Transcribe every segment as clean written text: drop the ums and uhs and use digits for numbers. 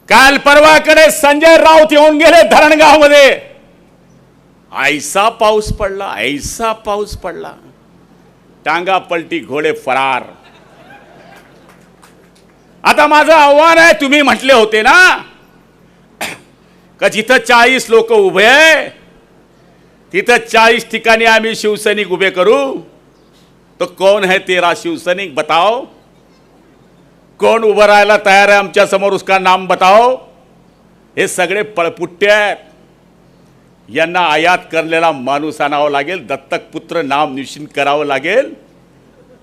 काल परवाकडे संजय राऊत येऊन गेले धरणगाव मध्ये, ऐसा पाऊस पडला, ऐसा पाऊस पडला, टांगा पलटी घोडे फरार. आता माझं आव्हान आहे, तुम्ही म्हटले होते ना का जिथं 40 लोक उभे आहे तिथं 40 ठिकाणी आम्ही शिवसैनिक उभे करू. तो कौन है तेरा शिवसैनिक बताओ, कौन उभं राहायला तयार आहे आमच्या समोर, उसका नाम बताओ. हे सगळे पळपुट्टे आहेत, यांना आयात करलेला माणूस आणावा लागेल, दत्तक पुत्र नाम निश्चित करावं लागेल.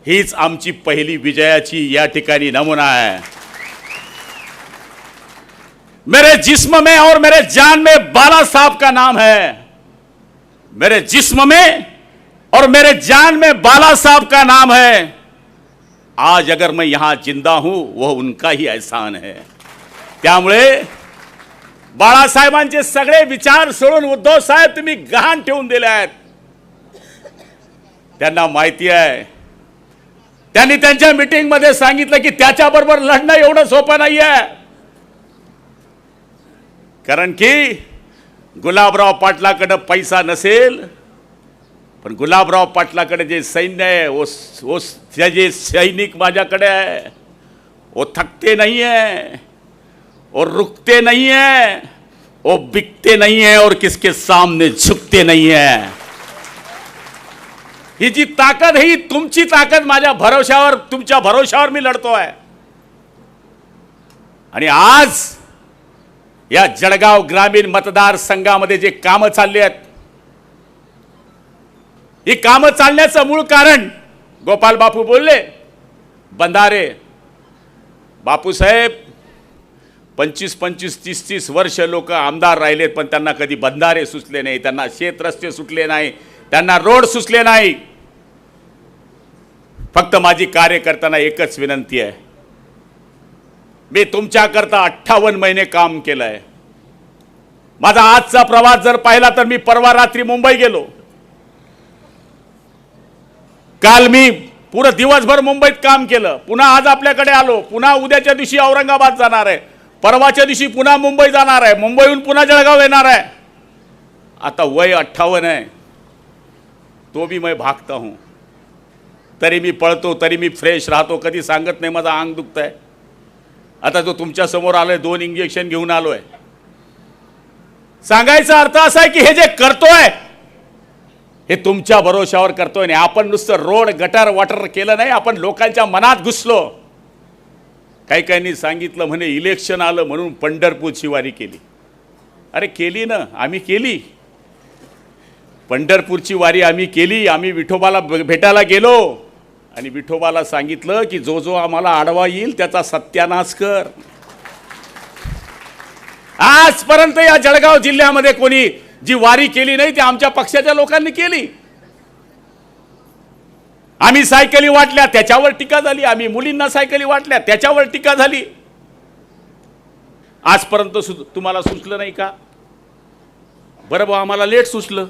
हीच आमची पहिली विजयाची या ठिकाणी नमुना आहे. मेरे जिस्म में और मेरे जान में बाला साहब का नाम है. मेरे जिस्म में और मेरे जान में बाला साहब का नाम है. आज अगर मैं यहां जिंदा हूं वह उनका ही एहसान है. त्यामुळे बाळासाहेबांचे सगळे विचार सोडून उद्धव साहेब तुम्ही गहाण ठेवून दिले आहेत. त्यांना माहिती आहे, त्यांनी त्यांच्या मीटिंग मध्ये सांगितलं की त्याच्याबरोबर लढणं एवढं सोपं नाहीये. कारण की गुलाबराव पाटलाकडे पैसा नसेल, पण गुलाबराव पाटलाकडे जे सैन्य आहे वो जे सैनिक माझ्याकडे आहे वो थकते नहीं है और रुकते नहीं है, वो बिकते नहीं है और किसके सामने झुकते नहीं है. ही जी ताकद ही तुमची ताकद, माझ्या भरोशावर, तुमच्या भरोशावर मी लढतोय. आणि आज या जळगाव ग्रामीण मतदारसंघामध्ये जे कामं चालली आहेत, ही कामं चालण्याचं मूळ कारण गोपाल बापू बोलले, बंधारे. बापूसाहेब 25-25, 30-30 वर्ष लोक आमदार राहिलेत, पण त्यांना कधी बंधारे सुचले नाही, त्यांना शेत रस्ते सुटले नाही, त्यांना रोड सुचले नाही. फक्त माझी कार्यकर्त्यांना एकच विनंती आहे, मी तुमच्याकरता 58 महिने काम केलंय. माझा आजचा प्रवास जर पाहिला तर मी परवा रात्री मुंबई गेलो, काल मी पुरं दिवसभर मुंबईत काम केलं, पुन्हा आज आपल्याकडे आलो, पुन्हा उद्याच्या दिवशी औरंगाबाद जाणार आहे, परवाच्या दिवशी पुन्हा मुंबई जाणार आहे, मुंबईहून पुन्हा जळगाव येणार आहे. आता वय 58 आहे, तो भी मैं भागता हूं, तरी मी पळतो, तरी मी फ्रेश राहतो, कधी सांगत नाही माझं अंग दुखतंय. आता जो तुमच्या समोर आलोय 2 इंजेक्शन घेऊन आलोय, सांगायचा अर्थ असा आहे की हे जे करतोय हे तुमच्या भरोशावर करतोय. नाही आपण नुसतं रोड गटर वॉटर केलं नाही, आपण लोकांच्या मनात घुसलो. काही काहींनी सांगितलं म्हणे इलेक्शन आलं म्हणून पंढरपूरची वारी केली. अरे केली ना, आम्ही केली पंढरपूरची वारी, आम्ही केली. आम्ही विठोबाला भेटायला गेलो आणि विठोबाला सांगितलं की जो जो आम्हाला आडवा येईल त्याचा सत्यानाश कर. आजपर्यंत या जळगाव जिल्ह्यामध्ये कोणी जी वारी केली नाही ती आमच्या पक्षाच्या लोकांनी केली. आम्ही सायकली वाटल्या, त्याच्यावर टीका झाली. आम्ही मुलींना सायकली वाटल्या, त्याच्यावर टीका झाली. आजपर्यंत तुम्हाला सुचलं नाही का? बरं बा, आम्हाला लेट सुचलं,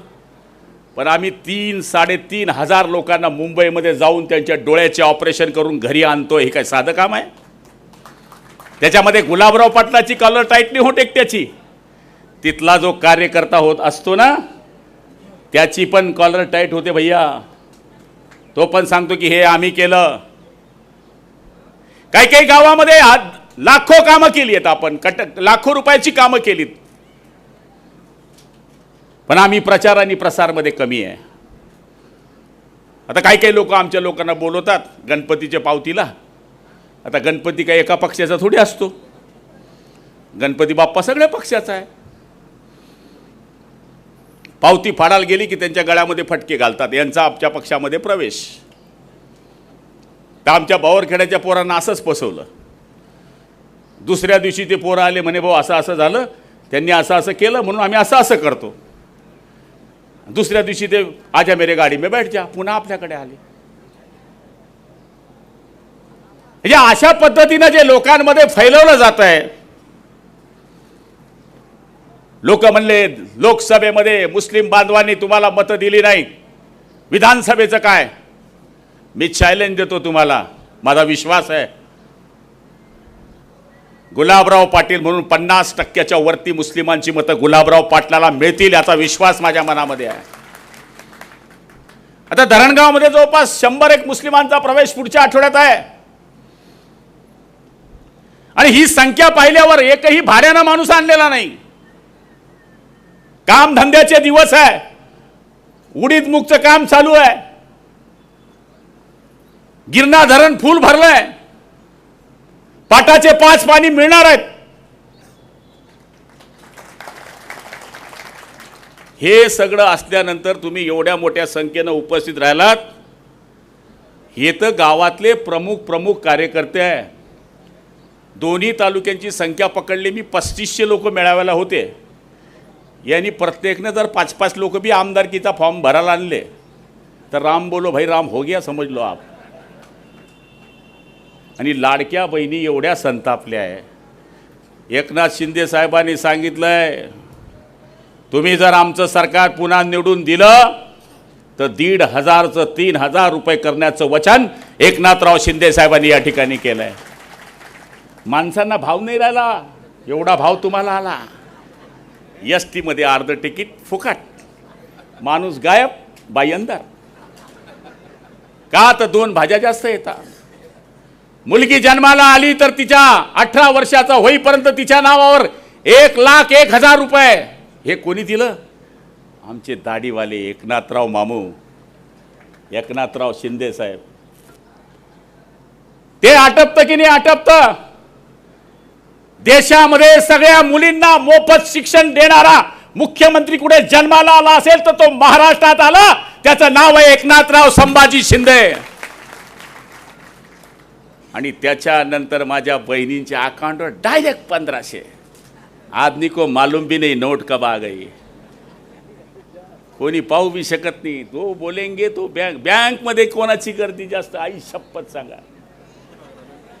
पण आम्ही 3-3.5 हजार लोकांना मुंबईमध्ये जाऊन त्यांच्या डोळ्याचे ऑपरेशन करून घरी आणतोय. हे काय साधं काम आहे? त्याच्यामध्ये गुलाबराव पाटलाची कॉलर टाईट नाही होत एकट्याची, तिथला जो कार्यकर्ता होत असतो ना त्याची पण कॉलर टाईट होते भैया. तो पण सांगतो की हे आम्ही केलं. काही काही गावामध्ये लाखो कामं केली आहेत आपण, लाखो रुपयाची कामं केलीत, पण आम्ही प्रचार आणि प्रसारमध्ये कमी आहे. आता काही काही लोक आमच्या लोकांना बोलवतात गणपतीच्या पावतीला. आता गणपती काही एका पक्षाचा थोडी असतो, गणपती बाप्पा सगळ्या पक्षाचा आहे. पावती फाडायला गेली की त्यांच्या गळ्यामध्ये फटके घालतात, यांचा आमच्या पक्षामध्ये प्रवेश. तर आमच्या बावरखेड्याच्या पोरांना असंच फसवलं. दुसऱ्या दिवशी ते पोरं आले म्हणे भाऊ असं असं झालं, त्यांनी असं असं केलं म्हणून आम्ही असं असं करतो. दुसऱ्या दिवशी ते आजा मेरे गाडी में बैठ जा, पुन्हा आपल्याकडे आले. म्हणजे अशा पद्धतीनं जे लोकांमध्ये फैलवलं जात आहे. लोक म्हणले लोकसभेमध्ये मुस्लिम बांधवांनी तुम्हाला मतं दिली नाही, विधानसभेचं काय? मी चॅलेंज देतो तुम्हाला, माझा विश्वास आहे गुलाबराव पाटील म्हणून 50% वरती मुस्लिमांची मतं गुलाबराव पाटलाला मिळतील याचा विश्वास माझ्या मनामध्ये आहे. आता धरणगावमध्ये जवळपास 101 मुस्लिमांचा प्रवेश पुढच्या आठवड्यात आहे आणि ही संख्या पाहिल्यावर एकही भाड्यानं माणूस आणलेला नाही. काम धंद्याचे दिवस आहे, उडीद मुगचं काम चालू आहे, गिरणा धरण फुल भरलंय, पाटाचे 5 पाणी मिळणार आहेत. हे सगळं असल्यानंतर तुम्ही एवढ्या मोठ्या संख्येनं उपस्थित राहिलात. हे तर गावातले प्रमुख कार्यकर्ते आहे. दोन्ही तालुक्यांची संख्या पकडली मी 3500 लोक मेळाव्याला होते. यांनी प्रत्येकने जर 5-5 लोक भी आमदारकीचा फॉर्म भरायला आणले तर राम बोलो भाई राम हो गया, समज लो आप. आणि लाडक्या बहिणी एवढ्या संतापल्या आहे. एकनाथ शिंदे साहेबांनी सांगितलंय तुम्ही जर आमचं सरकार पुन्हा निवडून दिलं तर 1,500चं 3,000 रुपये करण्याचं वचन एकनाथराव शिंदे साहेबांनी या ठिकाणी केलंय. माणसांना भाव नाही राहिला, एवढा भाव तुम्हाला आला. ST मध्ये अर्ध तिकीट फुकट, माणूस गायब बाई अंदर. का तर 2 भाज्या जास्त येतात. मुलगी जन्माला आली तर तिच्या 18 वर्षाचा होईपर्यंत तिच्या नावावर 1,01,000 रुपये. हे कोणी दिलं? आमचे दाढीवाले एकनाथराव मामू, एकनाथराव शिंदे साहेब. ते आटपतं की नाही आटपतं? देशामध्ये सगळ्या मुलींना मोफत शिक्षण देणारा मुख्यमंत्री कुठे जन्माला आला असेल तर तो महाराष्ट्रात आला. त्याचं नाव आहे एकनाथराव संभाजी शिंदे. आणि त्याच्यानंतर माझ्या बहिणींच्या अकाउंटवर डायरेक्ट 1500. आदमी को मालूम भी नहीं नोट कब आ गई. कोणी पाहू भी शकत नाही. तो बोलेंगे तो बँक मध्ये कोणाची गर्दी जास्त? आई शपथ सांगा,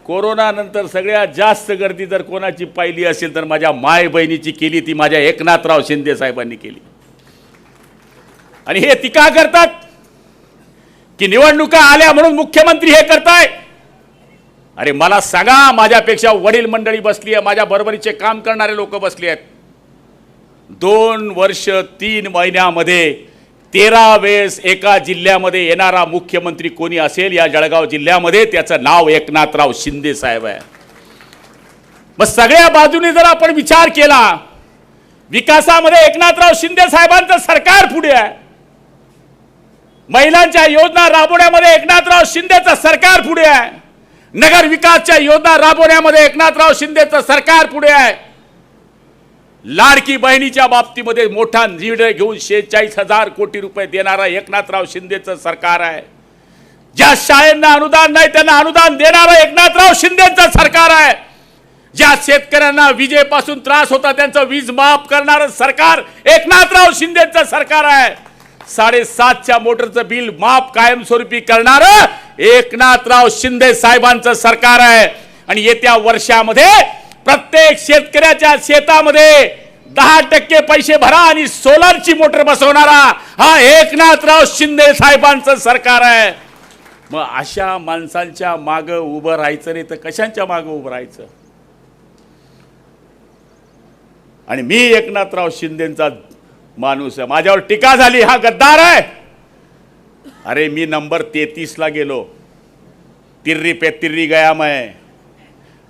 कोरोना नंतर सगळ्यात जास्त गर्दी जर कोणाची पाहिली असेल तर माझ्या माय बहिणीची केली, ती माझ्या एकनाथराव शिंदे साहेबांनी केली. आणि हे टीका करतात की निवडणुका आल्या म्हणून मुख्यमंत्री हे करताय. अरे मला सांगा, माझ्यापेक्षा वडील मंडळी बसली आहे, माझ्या बरोबरीचे काम करणारे लोक बसले आहेत. 2 वर्ष 3 महिन्यामध्ये 13 वेळेस एका जिल्ह्यामध्ये येणारा मुख्यमंत्री कोणी असेल या जळगाव जिल्ह्यामध्ये, त्याचं नाव एकनाथराव शिंदे साहेब आहे. मग सगळ्या बाजूने जर आपण विचार केला, विकासामध्ये एकनाथराव शिंदे साहेबांचं सरकार पुढे आहे. महिलांच्या योजना राबवण्यामध्ये एकनाथराव शिंदेचं सरकार पुढे आहे. नगर विकासच्या योजना राबवण्यामध्ये एकनाथराव शिंदेचं सरकार पुढे आहे. लाडकी बहिणीच्या बाबतीमध्ये मोठा निर्णय घेऊन 46,000 कोटी रुपये देणारा एकनाथराव शिंदेचं सरकार आहे. ज्या शाळांना अनुदान नाही त्यांना अनुदान देणारा एकनाथराव शिंदेचं सरकार आहे. ज्या शेतकऱ्यांना विजेपासून त्रास होता त्यांचं वीज माफ करणारं सरकार एकनाथराव शिंदेचं सरकार आहे. 7.5च्या मोटरचं बिल माफ कायमस्वरूपी करणारं एकनाथराव शिंदे साहेबांचं सरकार आहे. आणि येत्या वर्षामध्ये प्रत्येक शेतकऱ्याच्या शेतामध्ये 10% पैसे भरा आणि सोलरची मोटर बसवणारा हा एकनाथराव शिंदे साहेबांचं सरकार आहे. मग अशा माणसांच्या मागं उभं राहायचं नाही तर कशांच्या मागं उभं राहायचं? आणि मी एकनाथराव शिंदेचा माणूस आहे. माझ्यावर टीका झाली, हा गद्दार आहे. अरे मी नंबर 33ला गेलो, तिर्री पे तिर्री गया मैं.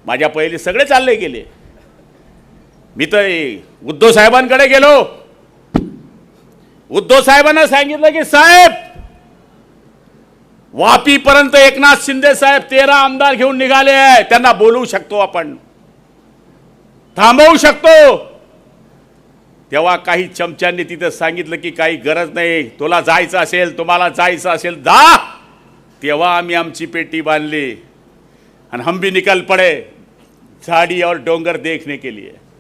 माझ्या पहिले सगळे चालले गेले. मी तर उद्धव साहेबांकडे गेलो. उद्धव साहेबांना सांगितलं की साहेब, वापीपर्यंत एकनाथ शिंदे साहेब 13 आमदार घेऊन निघाले आहे, त्यांना बोलवू शकतो आपण, थांबवू शकतो. तेव्हा काही चमच्यांनी तिथं सांगितलं की काही गरज नाही, तुला जायचं असेल, तुम्हाला जायचं असेल जा. तेव्हा आम्ही आमची पेटी बांधली आणि हम भी निकल पड़े झाड़ी और डोंगर देखने के लिए.